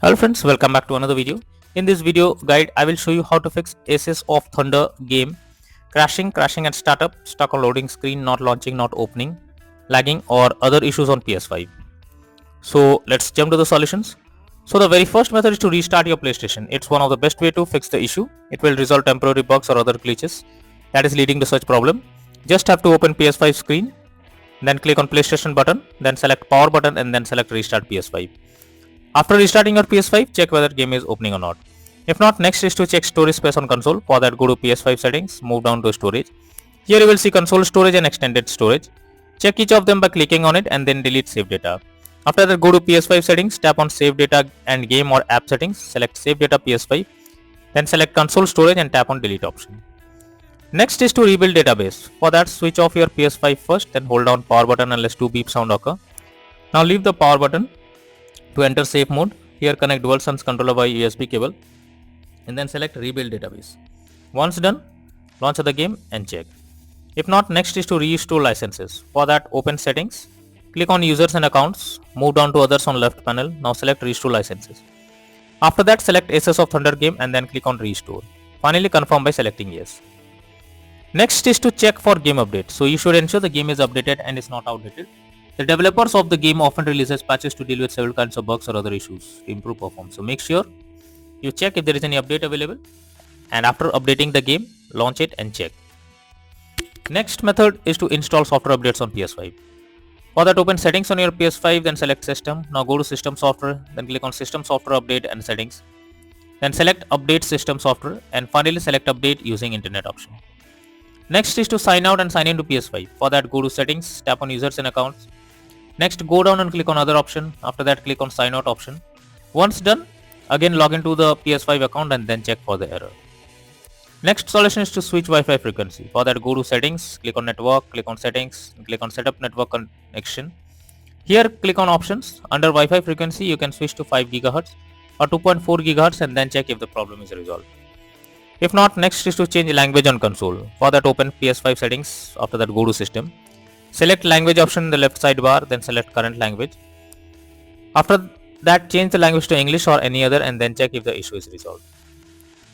Hello friends, welcome back to another video. In this video guide, I will show you how to fix Aces of Thunder game crashing at startup, stuck on loading screen, not launching, not opening, lagging or other issues on PS5. So let's jump to the solutions. So the very first method is to restart your PlayStation. It's one of the best way to fix the issue. It will resolve temporary bugs or other glitches that is leading to such problem. Just have to open PS5 screen, then click on PlayStation button, then select power button and then select restart PS5. After restarting your PS5, check whether game is opening or not. If not, next is to check storage space on console. For that, go to PS5 settings, move down to storage. Here you will see console storage and extended storage. Check each of them by clicking on it and then delete save data. After that, go to PS5 settings, tap on save data and game or app settings, select save data PS5, then select console storage and tap on delete option. Next is to rebuild database. For that, switch off your PS5 first, then hold down power button unless 2 beep sound occur. Now leave the power button. To enter safe mode, here connect DualSense controller by USB cable and then select rebuild database. Once done, launch the game and check. If not, next is to restore licenses. For that, open settings, click on users and accounts, move down to others on left panel. Now select restore licenses. After that, select Aces of Thunder game and then click on restore. Finally, confirm by selecting yes. Next is to check for game update. So you should ensure the game is updated and is not outdated. The developers of the game often releases patches to deal with several kinds of bugs or other issues to improve performance. So make sure you check if there is any update available, and after updating the game, launch it and check. Next method is to install software updates on PS5. For that, open settings on your PS5, then select system. Now go to system software, then click on system software update and settings. Then select update system software and finally select update using internet option. Next is to sign out and sign into PS5. For that, go to settings, tap on users and accounts. Next, go down and click on other option. After that, click on sign out option. Once done, again log into the PS5 account and then check for the error. Next solution is to switch Wi-Fi frequency. For that, go to settings, click on network, click on settings, and click on setup network connection. Here, click on options. Under Wi-Fi frequency, you can switch to 5 GHz or 2.4 GHz and then check if the problem is resolved. If not, next is to change language on console. For that, open PS5 settings. After that, go to system. Select language option in the left sidebar, then select current language. After that, change the language to English or any other and then check if the issue is resolved.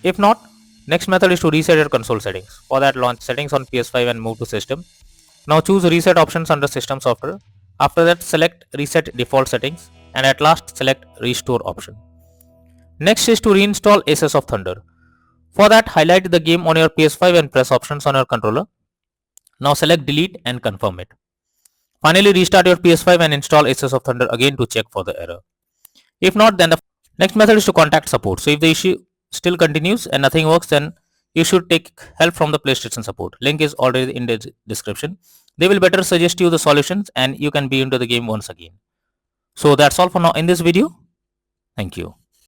If not, next method is to reset your console settings. For that, launch settings on PS5 and move to system. Now choose reset options under system software. After that, select reset default settings and at last select restore option. Next is to reinstall Aces of Thunder. For that, highlight the game on your PS5 and press options on your controller. Now select delete and confirm it. Finally, restart your PS5 and install Aces of Thunder again to check for the error. If not, then the next method is to contact support. So if the issue still continues and nothing works, then you should take help from the PlayStation support. Link is already in the description. They will better suggest you the solutions and you can be into the game once again. So that's all for now in this video. Thank you.